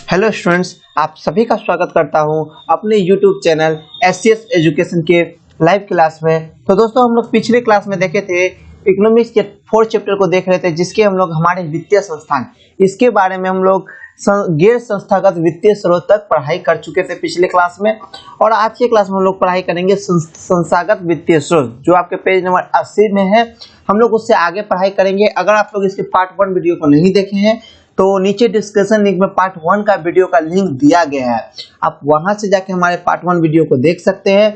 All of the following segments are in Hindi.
हेलो स्टूडेंट्स, आप सभी का स्वागत करता हूं अपने YouTube चैनल SCS एजुकेशन के लाइव क्लास में। तो दोस्तों, हम लोग पिछले क्लास में देखे थे इकोनॉमिक्स के 4th चैप्टर को देख रहे थे, जिसके हम लोग हमारे वित्तीय संस्थान इसके बारे में हम लोग गैर संस्थागत वित्तीय स्रोत तक पढ़ाई कर चुके थे पिछले क्लास में। और आज के क्लास में हम लोग पढ़ाई करेंगे संस्थागत वित्तीय स्रोत, जो आपके पेज नंबर 80 में है। हम लोग उससे आगे पढ़ाई करेंगे। अगर आप लोग इसके पार्ट 1 वीडियो को नहीं देखे हैं तो नीचे डिस्क्रिप्शन लिंक में पार्ट 1 का वीडियो का लिंक दिया गया है, आप वहां से जाके हमारे पार्ट 1 वीडियो को देख सकते हैं।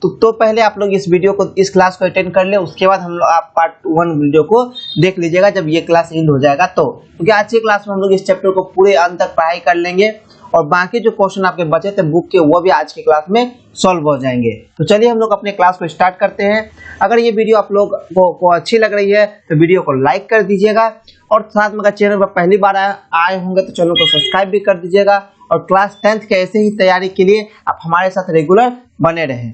तो पहले आप लोग इस क्लास को अटेंड कर ले, उसके बाद हम लोग आप पार्ट 1 वीडियो को देख लीजिएगा जब ये क्लास एंड हो जाएगा। तो क्योंकि आज की क्लास में हम लोग इस चैप्टर को पूरे अंत तक पढ़ाई कर लेंगे और बाकी जो क्वेश्चन आपके बचे थे बुक के, वो भी आज की क्लास में सॉल्व हो जाएंगे। तो चलिए हम लोग अपने क्लास को स्टार्ट करते हैं। अगर ये वीडियो आप लोग को अच्छी लग रही है तो वीडियो को लाइक कर दीजिएगा, और साथ में अगर चैनल पर पहली बार आए होंगे तो चैनल को सब्सक्राइब भी कर दीजिएगा। और क्लास 10th के ऐसे ही तैयारी के लिए आप हमारे साथ रेगुलर बने रहें।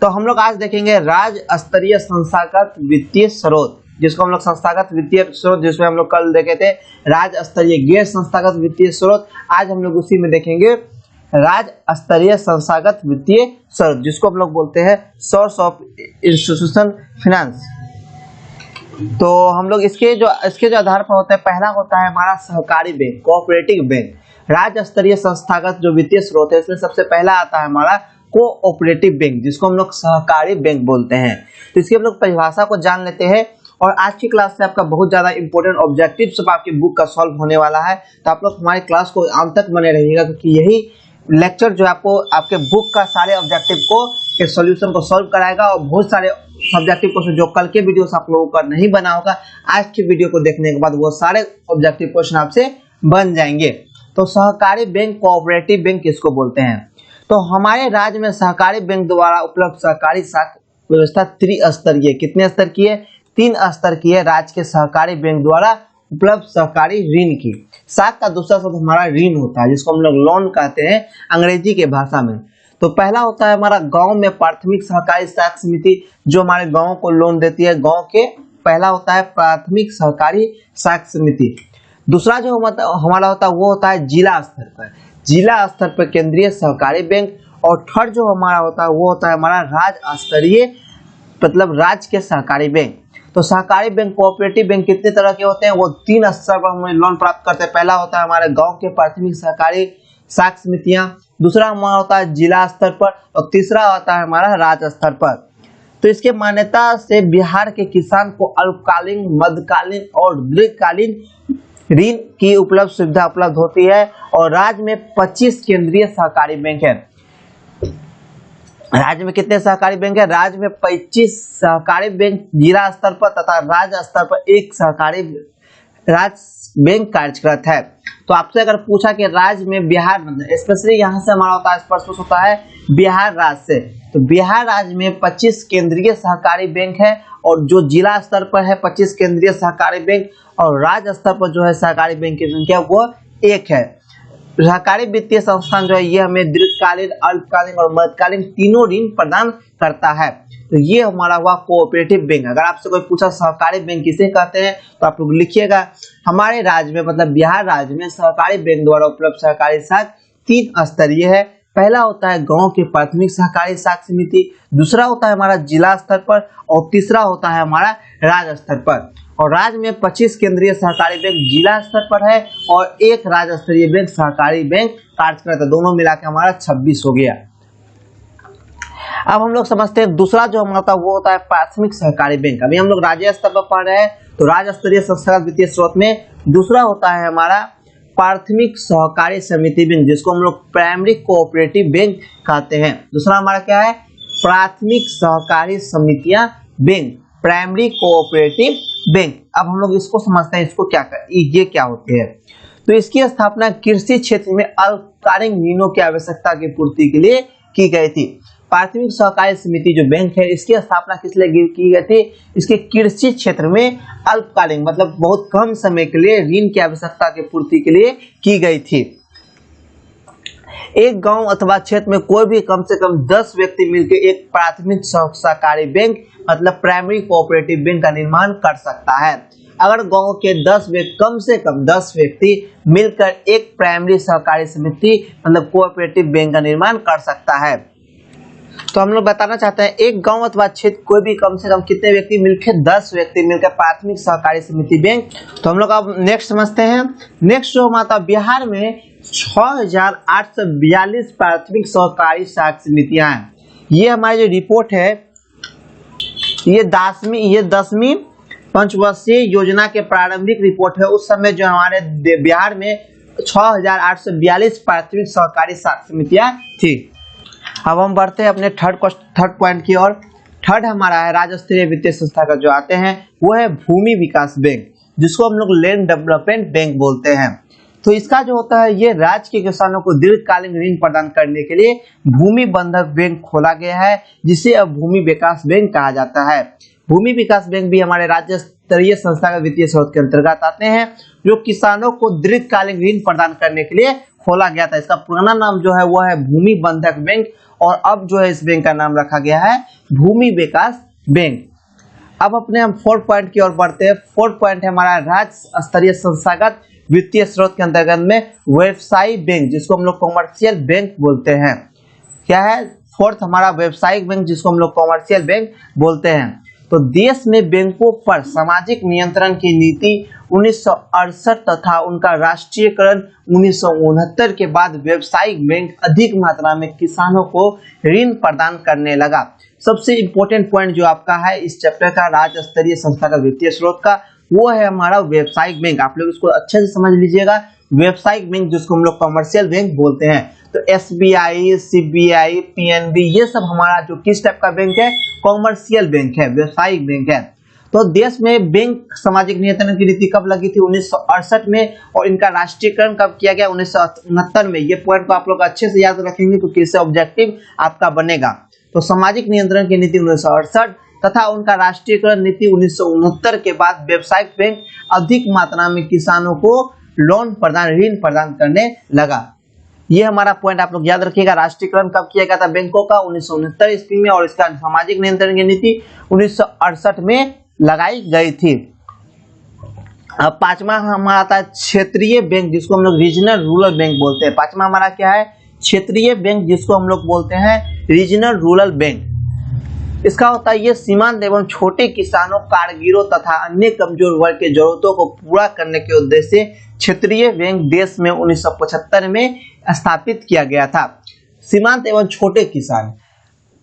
तो हम लोग आज देखेंगे राज्य स्तरीय संस्थागत वित्तीय स्रोत, जिसको हम लोग संस्थागत वित्तीय स्रोत, जिसमें हम लोग कल देखे थे राज्य स्तरीय गैर संस्थागत वित्तीय स्रोत। आज हम लोग उसी में देखेंगे राज्य स्तरीय संस्थागत वित्तीय स्रोत, जिसको हम लोग बोलते हैं सोर्स ऑफ इंस्टीट्यूशन फाइनेंस। तो हम लोग इसके जो आधार पर होता है, पहला होता है हमारा सहकारी बैंक, कोऑपरेटिव बैंक। राज्य स्तरीय संस्थागत जो वित्तीय स्रोत है, इसमें सबसे पहला आता है हमारा कोऑपरेटिव बैंक, जिसको हम लोग सहकारी बैंक बोलते हैं। तो इसकी हम लोग परिभाषा को जान लेते हैं। और आज की क्लास से आपका बहुत ज्यादा इंपॉर्टेंट ऑब्जेक्टिव सब आपकी बुक का सॉल्व होने वाला है। तो आप लोग हमारी क्लास को अंत तक बने रहिएगा, क्योंकि यही लेक्चर जो आपको आपके बुक का सारे ऑब्जेक्टिव को के सॉल्यूशन को सॉल्व कराएगा। और बहुत सारे ऑब्जेक्टिव क्वेश्चन जो कल के वीडियो से आप लोगों का नहीं बना होगा, आज की वीडियो को देखने के बाद वो सारे ऑब्जेक्टिव क्वेश्चन आपसे बन जाएंगे। तो सहकारी बैंक, कोऑपरेटिव बैंक किसको बोलते हैं? तो हमारे राज्य में सहकारी बैंक द्वारा उपलब्ध सहकारी शाखा व्यवस्था त्रिस्तरीय, कितने स्तर की है? 3 स्तर की है। राज्य के सहकारी बैंक द्वारा उपलब्ध सहकारी ऋण की। शाखा का दूसरा शब्द हमारा ऋण होता है, जिसको हम लोग लोन कहते हैं अंग्रेजी के भाषा में। तो पहला होता है हमारा गांव में प्राथमिक सहकारी शाखा समिति, जो हमारे गांव को लोन देती है। गांव के पहला होता है प्राथमिक सहकारी शाखा समिति। दूसरा जो हमारा होता है वो होता है जिला स्तर पर, जिला स्तर पर केंद्रीय सहकारी बैंक। और थर्ड जो हमारा होता है वो होता है हमारा राज्य स्तरीय, मतलब राज्य के सहकारी बैंक। तो सहकारी बैंक, कोऑपरेटिव बैंक कितने तरह के होते हैं? वो 3 स्तर पर हम लोन प्राप्त करते हैं। पहला होता है हमारे गांव के प्राथमिक सहकारी शाखा समितियां, दूसरा हमारा होता है जिला स्तर पर, और तीसरा होता है हमारा राज्य स्तर पर। तो इसके मान्यता से बिहार के किसान को अल्पकालीन, मध्यकालीन और दीर्घकालीन ऋण की उपलब्ध सुविधा उपलब्ध होती है। और राज्य में 25 केंद्रीय सहकारी बैंक है। राज्य में कितने सहकारी बैंक है? राज्य में 25 सहकारी बैंक जिला स्तर पर तथा राज्य स्तर पर 1 सहकारी राज्य बैंक कार्यरत है। तो आपसे अगर पूछा कि राज्य में बिहार, स्पेशली यहाँ से हमारा होता है स्पष्ट होता है बिहार राज्य से, तो बिहार राज्य में 25 केंद्रीय सहकारी बैंक है। और जो जिला स्तर पर है 25 केंद्रीय सहकारी बैंक, और राज्य स्तर पर जो है सहकारी बैंक की संख्या वो 1 है। सहकारी वित्तीय संस्थान जो है ये हमें दीर्घकालीन, अल्पकालीन और मध्यकालीन तीनों ऋण प्रदान करता है। तो ये हमारा हुआ कोऑपरेटिव बैंक। अगर आपसे कोई पूछा सहकारी बैंक किसे कहते हैं तो आप लोग लिखिएगा। हमारे राज्य में, मतलब बिहार राज्य में, सहकारी बैंक द्वारा उपलब्ध सहकारी शाखा 3 स्तरीय है। पहला होता है गांव के प्राथमिक सहकारी शाखा समिति, दूसरा होता है हमारा जिला स्तर पर, और तीसरा होता है हमारा राज्य स्तर पर। और राज्य में 25 केंद्रीय सहकारी बैंक जिला स्तर पर है और 1 राज्य स्तरीय बैंक सहकारी बैंक कार्यरत है। दोनों मिला के हमारा 26 हो गया। अब हम लोग समझते हैं दूसरा जो हमारा होता है वो होता है प्राथमिक सहकारी बैंक। अभी हम लोग राज्य स्तर पर पढ़ रहे हैं, तो राज्य स्तरीय संस्थागत वित्तीय स्रोत में दूसरा होता है हमारा प्राथमिक सहकारी समिति बैंक, जिसको हम लोग प्राइमरी कोऑपरेटिव बैंक कहते हैं। दूसरा हमारा क्या है? प्राथमिक सहकारी समितियां बैंक, प्राइमरी कोऑपरेटिव बैंक। अब हम लोग इसको समझते हैं, इसको ये क्या होते हैं। तो इसकी स्थापना कृषि क्षेत्र में अल्पकालीन ऋणों की आवश्यकता की पूर्ति के लिए की गई थी। प्राथमिक सहकारी समिति जो बैंक है, इसकी स्थापना किस लिए की गई थी? इसके कृषि क्षेत्र में अल्पकालीन, मतलब बहुत कम समय के लिए ऋण की आवश्यकता की पूर्ति के लिए की गई थी। एक गांव अथवा क्षेत्र में कोई भी कम से कम 10 व्यक्ति मिलकर एक प्राथमिक सहकारी बैंक, मतलब प्राइमरी कोऑपरेटिव बैंक का निर्माण कर सकता है। अगर गांव के 10 व्यक्ति, कम से कम 10 व्यक्ति मिलकर एक प्राइमरी सहकारी समिति मतलब कोऑपरेटिव बैंक का निर्माण कर सकता है। तो हम लोग बताना चाहते हैं एक गांव अथवा क्षेत्र कोई भी कम से कम कितने व्यक्ति मिलकर, 10 व्यक्ति मिलकर प्राथमिक सहकारी समिति बैंक। तो हम लोग अब नेक्स्ट समझते हैं। नेक्स्ट जो हमारा बिहार में 6842 प्राथमिक सहकारी समितियां हैं। ये हमारी जो रिपोर्ट है ये 10वीं पंचवर्षीय योजना के प्रारंभिक रिपोर्ट है। उस समय जो हमारे बिहार में 6842 प्राथमिक सहकारी समितियां थी। अब हम बढ़ते हैं अपने थर्ड पॉइंट की ओर। थर्ड हमारा है राज्य स्तरीय वित्तीय संस्था का जो आते हैं वो है भूमि विकास बैंक, जिसको हम लोग लैंड डेवलपमेंट बैंक बोलते हैं। तो इसका जो होता है ये राज्य के किसानों को दीर्घकालीन ऋण प्रदान करने के लिए भूमि बंधक बैंक खोला गया है, जिसे अब भूमि विकास बैंक कहा जाता है। भूमि विकास बैंक भी हमारे राज्य स्तरीय संस्था का वित्तीय स्रोत के अंतर्गत आते हैं, जो किसानों को दीर्घकालीन ऋण प्रदान करने के लिए खोला गया था। इसका पुराना नाम जो है वो है भूमि बंधक बैंक, और अब जो है इस बैंक का नाम रखा गया है भूमि विकास बैंक। अब अपने हम फोर्थ पॉइंट की ओर बढ़ते हैं। फोर्थ पॉइंट है हमारा राज्य स्तरीय संस्थागत वित्तीय स्रोत के अंतर्गत में व्यवसायिक बैंक, जिसको हम लोग कॉमर्शियल बैंक बोलते हैं। क्या है फोर्थ हमारा व्यवसायिक बैंक, जिसको हम लोग कॉमर्शियल बैंक बोलते हैं। तो देश में बैंकों पर सामाजिक नियंत्रण की नीति 1968 तथा उनका राष्ट्रीयकरण 1969 के बाद व्यवसायिक बैंक अधिक मात्रा में किसानों को ऋण प्रदान करने लगा। सबसे इम्पोर्टेंट पॉइंट जो आपका है इस चैप्टर का राज्य स्तरीय संस्था का वित्तीय स्रोत का, वो है हमारा व्यवसायिक बैंक। आप लोग इसको अच्छे से समझ लीजिएगा। व्यवसायिक बैंक जिसको हम लोग कमर्शियल बैंक बोलते हैं। तो SBI, CBI, PNB ये सब हमारा जो किस टाइप का बैंक है, कॉमर्शियल बैंक है, व्यवसायिक बैंक है। तो देश में बैंक सामाजिक नियंत्रण की नीति कब लगी थी? 1968 में, और इनका राष्ट्रीयकरण कब किया गया? 1969 में। ये पॉइंट को आप लोग अच्छे से याद रखेंगे क्योंकि इससे ऑब्जेक्टिव आपका बनेगा। तो सामाजिक नियंत्रण की नीति 1968 तथा उनका राष्ट्रीयकरण नीति 1969 के बाद व्यवसायिक बैंक अधिक मात्रा में किसानों को लोन प्रदान, ऋण प्रदान करने लगा। ये हमारा पॉइंट आप लोग याद रखिएगा। राष्ट्रीयकरण कब किया गया था बैंकों का? 1969 ईस्वी में, और इसका सामाजिक नियंत्रण की नीति 1968 में लगाई गई थी। अब पांचवा हमारा आता है क्षेत्रीय बैंक, जिसको हम लोग रीजनल रूरल बैंक बोलते हैं। पांचवा हमारा क्या है? क्षेत्रीय बैंक, जिसको हम लोग बोलते हैं रीजनल रूरल बैंक। इसका होता है ये सीमांत एवं छोटे किसानों, कारीगरों तथा अन्य कमजोर वर्ग के जरूरतों को पूरा करने के उद्देश्य से क्षेत्रीय बैंक देश में 1975 में स्थापित किया गया था। सीमांत एवं छोटे किसान,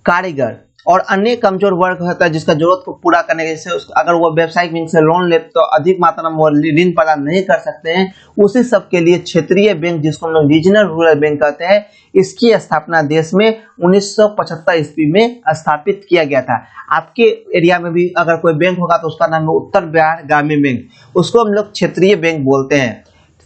कारीगर और अन्य कमजोर वर्ग होता है जिसका जरूरत को पूरा करने के लिए अगर वो व्यावसायिक बैंक से लोन ले तो अधिक मात्रा में वो ऋण प्रदान नहीं कर सकते हैं, उसी सब के लिए क्षेत्रीय बैंक, जिसको हम लोग रीजनल रूरल बैंक कहते हैं, इसकी स्थापना देश में 1975 ईस्वी में स्थापित किया गया था। आपके एरिया में भी अगर कोई बैंक होगा तो उसका नाम है उत्तर बिहार ग्रामीण बैंक, उसको हम लोग क्षेत्रीय बैंक बोलते हैं।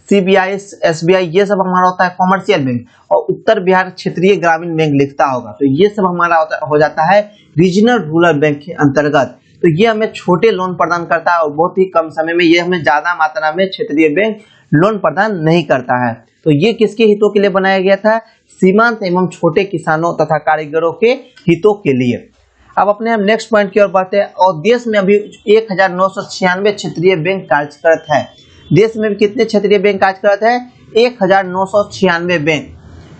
CBI, SBI ये सब हमारा होता है कॉमर्शियल बैंक, और उत्तर बिहार क्षेत्रीय ग्रामीण बैंक लिखता होगा तो ये सब हमारा हो जाता है रीजनल रूरल बैंक के अंतर्गत। तो ये हमें छोटे लोन प्रदान करता है और बहुत ही कम समय में, ये हमें ज्यादा मात्रा में क्षेत्रीय बैंक लोन प्रदान नहीं करता है। तो ये किसके हितों के लिए बनाया गया था? सीमांत एवं छोटे किसानों तथा कारीगरों के हितों के लिए। अब अपने हम नेक्स्ट पॉइंट की ओर बढ़ते हैं। और देश में अभी 1996 क्षेत्रीय बैंक कार्यरत है। देश में भी कितने क्षेत्रीय बैंक कार्यरत है? 1996 बैंक,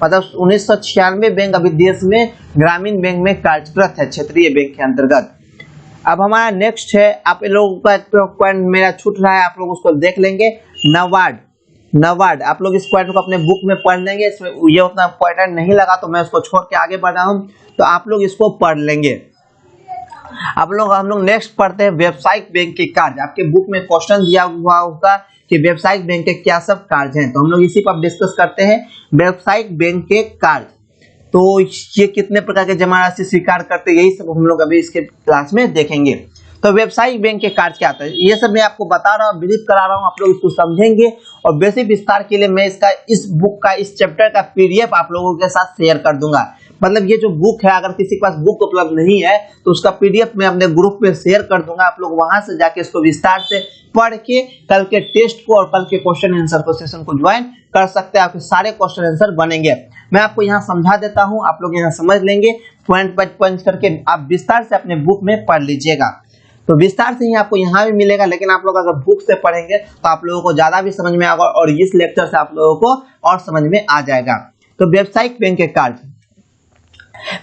मतलब 1996 बैंक अभी देश में ग्रामीण बैंक में कार्यरत है क्षेत्रीय बैंक के अंतर्गत। अब हमारा नेक्स्ट है, आप लोगों का पॉइंट मेरा छूट रहा है, आप लोग उसको देख लेंगे। नाबार्ड, आप लोग इस पॉइंट को अपने बुक में पढ़ लेंगे। इसमें ये उतना पॉइंट नहीं लगा तो मैं उसको छोड़ के आगे बढ़ रहा हूँ, तो आप लोग इसको पढ़ लेंगे। हम लोग नेक्स्ट पढ़ते हैं व्यवसायिक बैंक के कार्य। आपके बुक में क्वेश्चन दिया हुआ होगा कि व्यवसायिक बैंक के क्या सब कार्य हैं, तो हम लोग इसी पर डिस्कस करते हैं। व्यवसायिक बैंक के कार्य, तो ये कितने प्रकार के जमा राशि स्वीकार करते हैं, यही सब हम लोग अभी इसके क्लास में देखेंगे। तो व्यवसायिक बैंक के कार्य क्या होता है ये सब मैं आपको बता रहा हूँ, ब्रीफ करा रहा हूँ, आप लोग इसको समझेंगे। और बेसिक विस्तार के लिए मैं इस बुक का, इस चैप्टर का PDF आप लोगों के साथ शेयर कर दूंगा। मतलब ये जो बुक है, अगर किसी के पास बुक उपलब्ध नहीं है तो उसका PDF मैं अपने ग्रुप पे शेयर कर दूंगा। आप लोग वहां से जाके इसको विस्तार से पढ़ के कल के टेस्ट को और कल के क्वेश्चन आंसर को सेशन को ज्वाइन कर सकते हैं। आपके सारे क्वेश्चन आंसर बनेंगे। मैं आपको यहाँ समझा देता हूँ, आप लोग यहाँ समझ लेंगे, पॉइंट बाय पॉइंट करके आप विस्तार से अपने बुक में पढ़ लीजिएगा। तो विस्तार से ही आपको यहाँ भी मिलेगा, लेकिन आप लोग अगर बुक से पढ़ेंगे तो आप लोगों को ज्यादा भी समझ में आएगा और इस लेक्चर से आप लोगों को और समझ में आ जाएगा। तो व्यावसायिक बैंक के कार्य,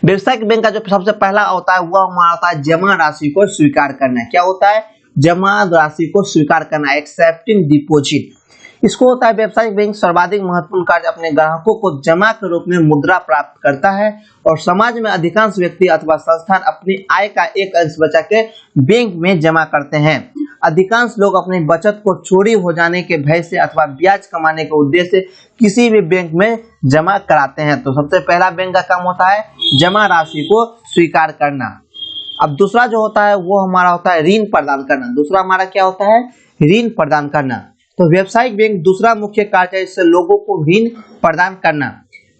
व्यावसायिक बैंक का जो सबसे पहला होता है वह हमारा होता है जमा राशि को स्वीकार करना। क्या होता है? जमा राशि को स्वीकार करना, एक्सेप्टिंग डिपॉजिट। इसको होता है व्यावसायिक बैंक सर्वाधिक महत्वपूर्ण कार्य अपने ग्राहकों को जमा के रूप में मुद्रा प्राप्त करता है और समाज में अधिकांश व्यक्ति अथवा संस्थान अपनी आय का एक अंश बचा के बैंक में जमा करते हैं। अधिकांश लोग अपनी बचत को चोरी हो जाने के भय से अथवा ब्याज कमाने के उद्देश्य से किसी भी बैंक में जमा कराते हैं। तो सबसे पहला बैंक का काम होता है जमा राशि को स्वीकार करना। अब दूसरा जो होता है वो हमारा होता है ऋण प्रदान करना। दूसरा हमारा क्या होता है? ऋण प्रदान करना। तो व्यावसायिक बैंक दूसरा मुख्य कार्य है इससे लोगों को ऋण प्रदान करना।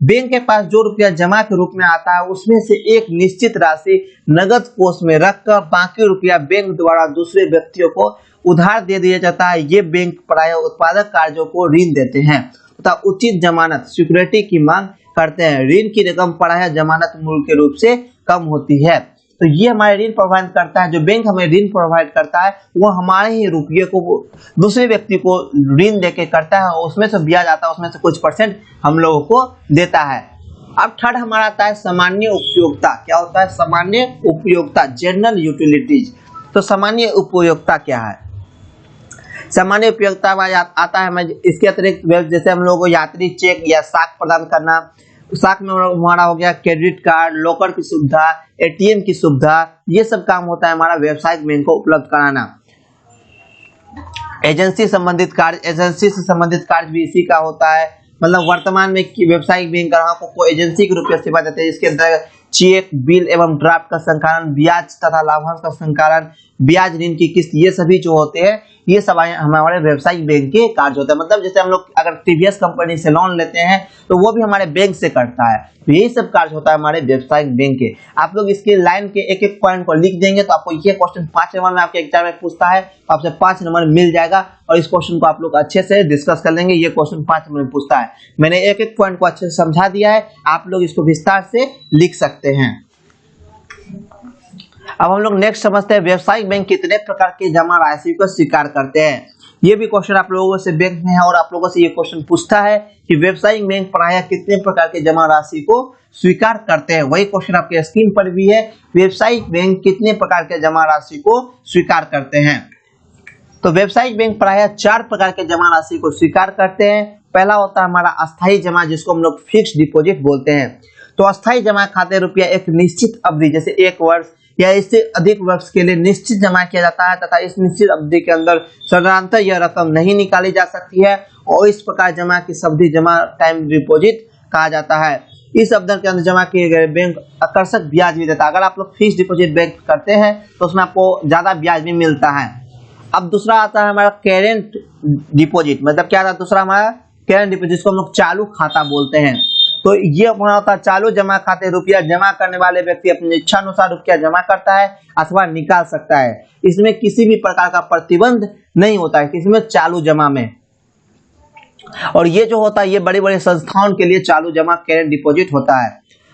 बैंक के पास जो रुपया जमा के रूप में आता है उसमें से एक निश्चित राशि नगद कोष में रखकर बाकी रुपया बैंक द्वारा दूसरे व्यक्तियों को उधार दे दिया जाता है। ये बैंक प्रायः उत्पादक कार्यों को ऋण देते हैं तथा उचित जमानत सिक्योरिटी की मांग करते हैं। ऋण की रकम प्रायः जमानत मूल्य के रूप से कम होती है। तो ये हमारे ऋण प्रोवाइड करता है, जो बैंक हमें ऋण प्रोवाइड करता है वो हमारे ही रुपये को दूसरे व्यक्ति को ऋण देके करता है और उसमें से ब्याज आता है, उसमें से कुछ परसेंट हम लोगों को देता है। अब थर्ड हमारा आता है सामान्य उपयोगिता। क्या होता है? सामान्य उपयोगिता, जनरल यूटिलिटीज। तो सामान्य उपयोगिता क्या है? सामान्य उपयोगिता में आता है इसके अतिरिक्त जैसे हम लोगों को यात्री चेक या साख प्रदान करना, साख में हमारा हो गया क्रेडिट कार्ड, लॉकर की सुविधा, एटीएम की सुविधा, ये सब काम होता है हमारा व्यावसायिक बैंक को उपलब्ध कराना। एजेंसी संबंधित कार्य, एजेंसी से संबंधित कार्य भी इसी का होता है। मतलब वर्तमान में व्यावसायिक बैंक ग्राहकों को एजेंसी के रूप में सेवा देते हैं, इसके अंदर चेक, बिल एवं ड्राफ्ट का संचालन, ब्याज तथा लाभांश का संचालन, ब्याज ऋण की किस्त, ये सभी जो होते हैं ये सब हमारे व्यावसायिक बैंक के कार्य होते हैं। मतलब जैसे हम लोग अगर टीवीएस कंपनी से लोन लेते हैं तो वो भी हमारे बैंक से करता है। तो यही सब कार्य होता है हमारे व्यावसायिक बैंक के। आप लोग इसके लाइन के एक एक पॉइंट को लिख देंगे तो आपको ये क्वेश्चन 5 नंबर में आपके एग्जाम में पूछता है, तो आपसे 5 नंबर मिल जाएगा और इस क्वेश्चन को आप लोग अच्छे से डिस्कस कर लेंगे। ये क्वेश्चन 5 नंबर में पूछता है। मैंने एक एक पॉइंट को अच्छे से समझा दिया है, आप लोग इसको विस्तार से लिख सकते हैं। अब हम लोग नेक्स्ट समझते हैं व्यावसायिक बैंक कितने प्रकार की जमा राशि को स्वीकार करते हैं। ये भी क्वेश्चन आप लोगों से बैंक में है और आप लोगों से ये क्वेश्चन पूछता है कि व्यावसायिक बैंक प्रायः कितने प्रकार के जमा राशि को स्वीकार करते हैं। वही क्वेश्चन आपके स्क्रीन पर भी है, व्यावसायिक बैंक कितने प्रकार के जमा राशि को स्वीकार करते हैं। तो व्यावसायिक बैंक प्रायः 4 प्रकार के जमा राशि को स्वीकार करते हैं। पहला होता है हमारा अस्थायी जमा, जिसको हम लोग फिक्स्ड डिपॉजिट बोलते हैं। तो अस्थायी जमा खाते रुपया एक निश्चित अवधि जैसे 1 वर्ष या इससे अधिक वर्ष के लिए निश्चित जमा किया जाता है तथा इस निश्चित अवधि के अंदर साधारणतः यह रकम नहीं निकाली जा सकती है और इस प्रकार जमा की अवधि जमा टाइम डिपॉजिट कहा जाता है। इस अवधि के अंदर जमा किए गए बैंक आकर्षक ब्याज भी देता है। अगर आप लोग फिक्स डिपॉजिट बैंक करते हैं तो उसमें आपको ज्यादा ब्याज भी मिलता है। अब दूसरा आता है हमारा करेंट डिपॉजिट। मतलब क्या आता है? दूसरा हमारा करेंट डिपॉजिट, जिसको हम लोग चालू खाता बोलते हैं। तो ये अपना होता है चालू जमा खाते। रुपया जमा करने वाले व्यक्ति अपनी इच्छा अनुसार रुपया जमा करता है अथवा निकाल सकता है। इसमें किसी भी प्रकार का प्रतिबंध नहीं होता है किसी में चालू जमा में। और ये जो होता है ये बड़े बड़े संस्थाओं के लिए चालू जमा करेंट डिपॉजिट होता है।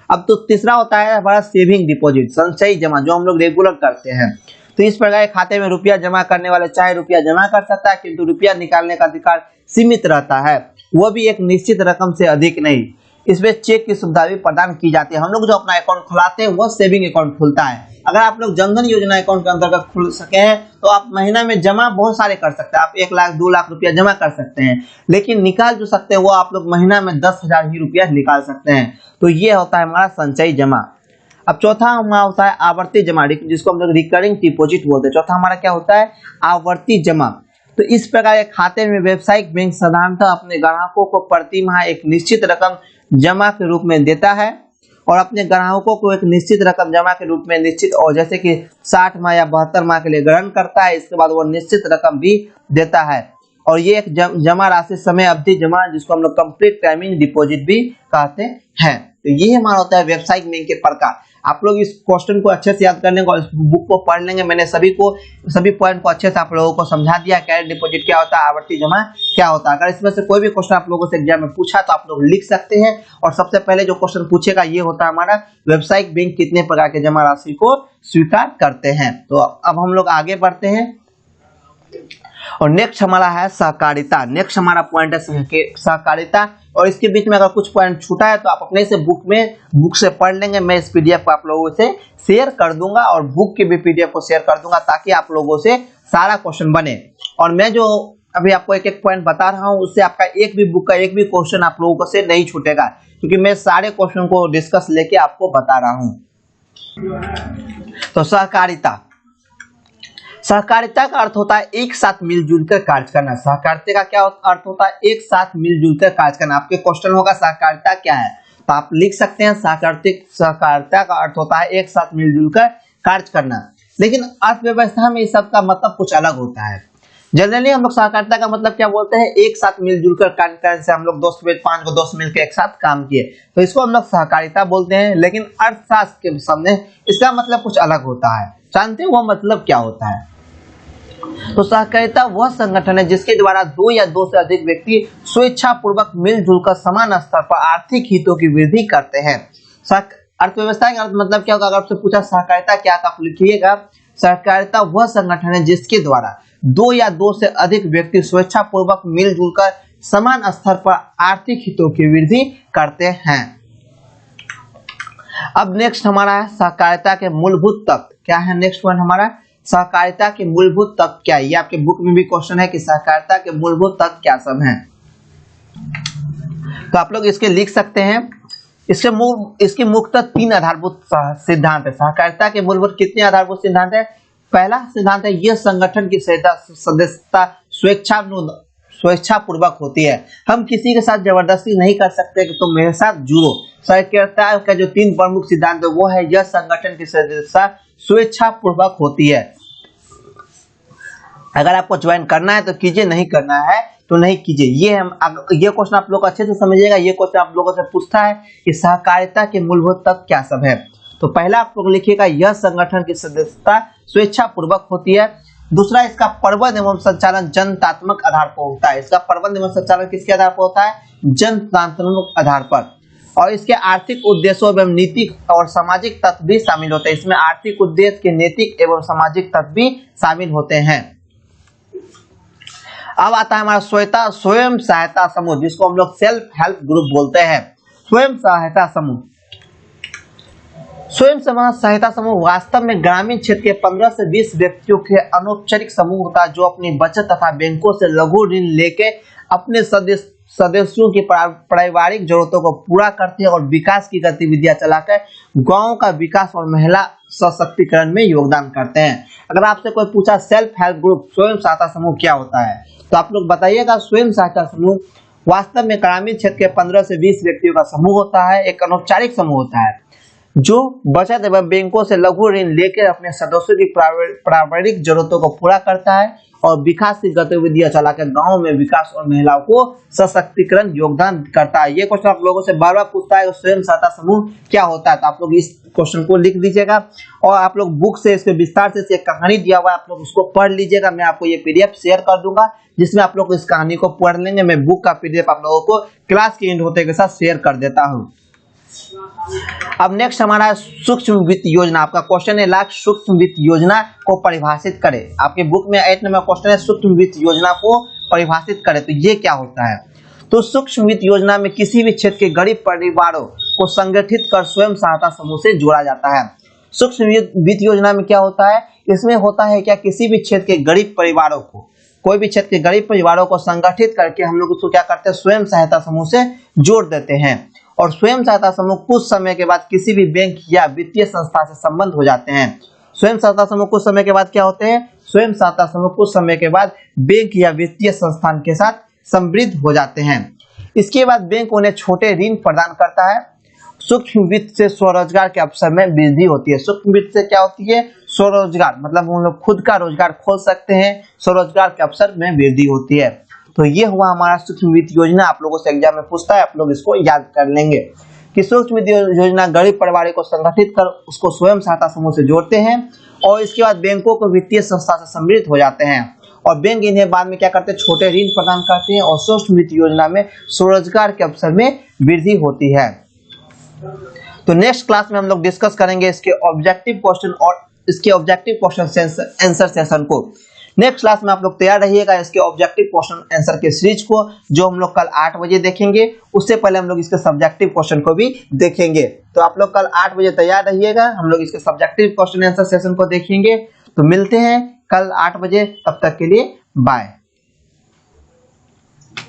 अब तो तीसरा होता है हमारा सेविंग डिपॉजिट, संचयी जमा, जो हम लोग रेगुलर करते हैं। तो इस प्रकार के खाते में रुपया जमा करने वाले चाहे रुपया जमा कर सकता है, किंतु रुपया निकालने का अधिकार सीमित रहता है, वो भी एक निश्चित रकम से अधिक नहीं। इसमें चेक की सुविधा भी प्रदान की जाती है। हम लोग जो अपना अकाउंट खुलाते हैं वो सेविंग अकाउंट खुलता है। अगर आप लोग जनधन योजना अकाउंट के अंतर्गत खुल सके हैं तो आप महीना में जमा बहुत सारे कर सकते हैं। आप 1 लाख 2 लाख रुपया जमा कर सकते हैं, लेकिन निकाल जो सकते हैं वो आप लोग महीना में 10,000 ही रुपया निकाल सकते हैं। तो ये होता है हमारा संचयी जमा। अब चौथा हमारा होता है आवर्ती जमा, जिसको हम लोग रिकरिंग डिपॉजिट बोलते हैं। चौथा हमारा क्या होता है? आवर्ती जमा। तो इस प्रकार के खाते में व्यावसायिक बैंक साधारणतः अपने ग्राहकों को प्रति माह एक निश्चित रकम जमा के रूप में देता है और अपने ग्राहकों को एक निश्चित रकम जमा के रूप में निश्चित और जैसे कि 60 माह या 72 माह के लिए ग्रहण करता है। इसके बाद वो निश्चित रकम भी देता है और ये एक जमा राशि समय अवधि जमा, जिसको हम लोग कंप्लीट टाइमिंग डिपॉजिट भी कहते हैं। तो ये हमारा होता है व्यावसायिक बैंक के प्रकार। आप लोग इस क्वेश्चन को अच्छे से याद कर लेंगे और इस बुक को पढ़ लेंगे। मैंने सभी पॉइंट को अच्छे से आप लोगों को समझा दिया, कैश डिपॉजिट क्या होता है, आवर्ती जमा क्या होता है। अगर इसमें से कोई भी क्वेश्चन आप लोगों से एग्जाम में पूछा तो आप लोग लिख सकते हैं। और सबसे पहले जो क्वेश्चन पूछेगा ये होता है हमारा, व्यावसायिक बैंक कितने प्रकार के जमा राशि को स्वीकार करते हैं। तो अब हम लोग आगे बढ़ते हैं और नेक्स्ट हमारा है सहकारिता। नेक्स्ट हमारा पॉइंट है सहकारिता। और इसके बीच में अगर कुछ पॉइंट छूटा है तो आप अपने से बुक से पढ़ लेंगे। मैं इस पीडीएफ को आप लोगों से शेयर कर दूंगा और बुक के भी पीडीएफ को शेयर कर दूंगा ताकि आप लोगों से सारा क्वेश्चन बने। और मैं जो अभी आपको एक एक पॉइंट बता रहा हूं उससे आपका एक भी बुक का एक भी क्वेश्चन आप लोगों से नहीं छूटेगा, क्योंकि मैं सारे क्वेश्चन को डिस्कस लेके आपको बता रहा हूं। तो सहकारिता, सहकारिता का अर्थ होता है एक साथ मिलजुल कर कार्य करना। सहकारिता का क्या अर्थ होता है? एक साथ मिलजुल कर कार्य करना। आपके क्वेश्चन होगा सहकारिता क्या है, तो आप लिख सकते हैं सहकारिता का अर्थ होता है एक साथ मिलजुल कर कार्य करना। लेकिन अर्थव्यवस्था में इस सब का मतलब कुछ अलग होता है। जनरली हम लोग सहकारिता का मतलब क्या बोलते हैं? एक साथ मिलजुल कर कार्य करने से हम लोग 5 को दोस्त मिलकर एक साथ काम किए, तो इसको हम लोग सहकारिता बोलते हैं। लेकिन अर्थशास्त्र के सामने इसका मतलब कुछ अलग होता है। जानते हैं वो मतलब क्या होता है? तो सहकारिता वह संगठन है जिसके द्वारा 2 या 2 से अधिक व्यक्ति स्वेच्छा पूर्वक मिलजुल कर समान स्तर पर आर्थिक हितों की वृद्धि करते हैं। अर्थव्यवस्था का मतलब क्या होगा? अगर आपसे पूछा सहकारिता क्या, आप लिखिएगा सहकारिता वह संगठन है जिसके द्वारा 2 या 2 से अधिक व्यक्ति स्वेच्छा पूर्वक मिलजुल कर समान स्तर पर आर्थिक हितों की वृद्धि करते हैं। अब नेक्स्ट हमारा है सहकारिता के मूलभूत तत्व क्या है। नेक्स्ट पॉइंट हमारा सहकारिता के मूलभूत तत्व क्या है। ये आपके बुक में भी क्वेश्चन है कि सहकारिता के मूलभूत तत्व क्या सब हैं, तो आप लोग इसके लिख सकते हैं। इसके मुख्यतः 3 आधारभूत सिद्धांत है। सहकारिता के मूलभूत कितने आधारभूत सिद्धांत है? पहला सिद्धांत है यह संगठन की सदस्यता स्वेच्छा पूर्वक होती है। हम किसी के साथ जबरदस्ती नहीं कर सकते कि तुम मेरे साथ जुड़ो। सहकारिता का जो 3 प्रमुख सिद्धांत है वो है यह संगठन की सदस्यता स्वेच्छा पूर्वक होती है। अगर आपको ज्वाइन करना है तो कीजिए, नहीं करना है तो नहीं कीजिए। ये क्वेश्चन आप लोग अच्छे से समझिएगा। ये क्वेश्चन आप लोगों से पूछता है कि सहकारिता के मूलभूत तत्व क्या सब है। तो पहला आप लोग लिखिएगा यह संगठन की सदस्यता स्वेच्छा पूर्वक होती है। दूसरा, इसका प्रबंधन एवं संचालन जनतात्मक आधार पर होता है। इसका प्रबंधन एवं संचालन किसके आधार पर होता है? जनतात्मक आधार पर। और इसके आर्थिक उद्देश्यों एवं नैतिक और सामाजिक तत्व भी शामिल होते हैं। इसमें आर्थिक उद्देश्य के नैतिक एवं सामाजिक तत्व भी शामिल होते हैं। अब आता है हमारा स्वयं सहायता समूह, जिसको हम लोग सेल्फ हेल्प ग्रुप बोलते हैं। स्वयं सहायता समूह सहायता समूह वास्तव में ग्रामीण क्षेत्र के 15 से 20 व्यक्तियों के अनौपचारिक समूह होता है, जो अपनी बचत तथा बैंकों से लघु ऋण लेके अपने सदस्यों की पारिवारिक जरूरतों को पूरा करते हैं और विकास की गतिविधियां चलाकर गांव का विकास और महिला सशक्तिकरण में योगदान करते हैं। अगर आपसे कोई पूछा सेल्फ हेल्प ग्रुप स्वयं सहायता समूह क्या होता है, तो आप लोग बताइएगा स्वयं सहायता समूह वास्तव में ग्रामीण क्षेत्र के 15 से 20 व्यक्तियों का समूह होता है। एक अनौपचारिक समूह होता है जो बचत एवं बैंकों से लघु ऋण लेकर अपने सदस्यों की पारिवारिक जरूरतों को पूरा करता है और विकास की गतिविधियां चलाकर गांव में विकास और महिलाओं को सशक्तिकरण योगदान करता है। ये क्वेश्चन आप लोगों से बार-बार पूछता है स्वयं सहायता समूह क्या होता है, तो आप लोग इस क्वेश्चन को लिख दीजिएगा। और आप लोग बुक से इसके विस्तार से एक कहानी दिया हुआ है, आप लोग उसको पढ़ लीजिएगा। मैं आपको ये पीडीएफ शेयर कर दूंगा जिसमें आप लोग इस कहानी को पढ़ लेंगे। मैं बुक का पीडीएफ आप लोगों को क्लास के एंड होते के साथ शेयर कर देता हूँ। अब नेक्स्ट हमारा सूक्ष्म वित्त योजना। आपका क्वेश्चन है लाख सूक्ष्म वित्त योजना को परिभाषित करें। आपके बुक में 8 नंबर क्वेश्चन है सूक्ष्म वित्त योजना को परिभाषित करें, तो ये क्या होता है? तो सूक्ष्म वित्त योजना में किसी भी क्षेत्र के गरीब परिवारों को संगठित कर स्वयं सहायता समूह से जोड़ा जाता है। सूक्ष्म वित्त योजना में क्या होता है? इसमें होता है क्या, किसी भी क्षेत्र के गरीब परिवारों को, कोई भी क्षेत्र के गरीब परिवारों को संगठित करके हम लोग उसको क्या करते हैं? स्वयं सहायता समूह से जोड़ देते हैं। और स्वयं सहायता समूह कुछ समय के बाद किसी भी बैंक या वित्तीय संस्था से संबंध हो जाते हैं। स्वयं सहायता समूह कुछ समय के बाद क्या होते हैं? स्वयं सहायता समूह कुछ समय के बाद बैंक या वित्तीय संस्थान के साथ समृद्ध हो जाते हैं। इसके बाद बैंक उन्हें छोटे ऋण प्रदान करता है। सूक्ष्म वित्त से स्वरोजगार के अवसर में वृद्धि होती है। सूक्ष्म वित्त से क्या होती है? स्वरोजगार, मतलब हम लोग खुद का रोजगार खोल सकते हैं, स्वरोजगार के अवसर में वृद्धि होती है। तो ये हुआ हमारा सूक्ष्म वित्त योजना। आप लोगों से एग्जाम में पूछता है, आप लोग इसको याद कर लेंगे कि सूक्ष्म वित्त योजना गरीब परिवारों को संगठित कर उसको स्वयं सहायता समूह से जोड़ते हैं और इसके बाद बैंकों को वित्तीय संस्था से सम्मिलित हो जाते हैं और बैंक इन्हें बाद में क्या करते हैं, छोटे ऋण प्रदान करते हैं और सूक्ष्म वित्त योजना में स्वरोजगार के अवसर में वृद्धि होती है। तो नेक्स्ट क्लास में हम लोग डिस्कस करेंगे इसके ऑब्जेक्टिव क्वेश्चन और इसके ऑब्जेक्टिव क्वेश्चन आंसर सेशन को। नेक्स्ट क्लास में आप लोग तैयार रहिएगा इसके ऑब्जेक्टिव क्वेश्चन आंसर के सीरीज को, जो हम लोग कल 8 बजे देखेंगे। उससे पहले हम लोग इसके सब्जेक्टिव क्वेश्चन को भी देखेंगे। तो आप लोग कल 8 बजे तैयार रहिएगा, हम लोग इसके सब्जेक्टिव क्वेश्चन आंसर सेशन को देखेंगे। तो मिलते हैं कल 8 बजे, तब तक के लिए बाय।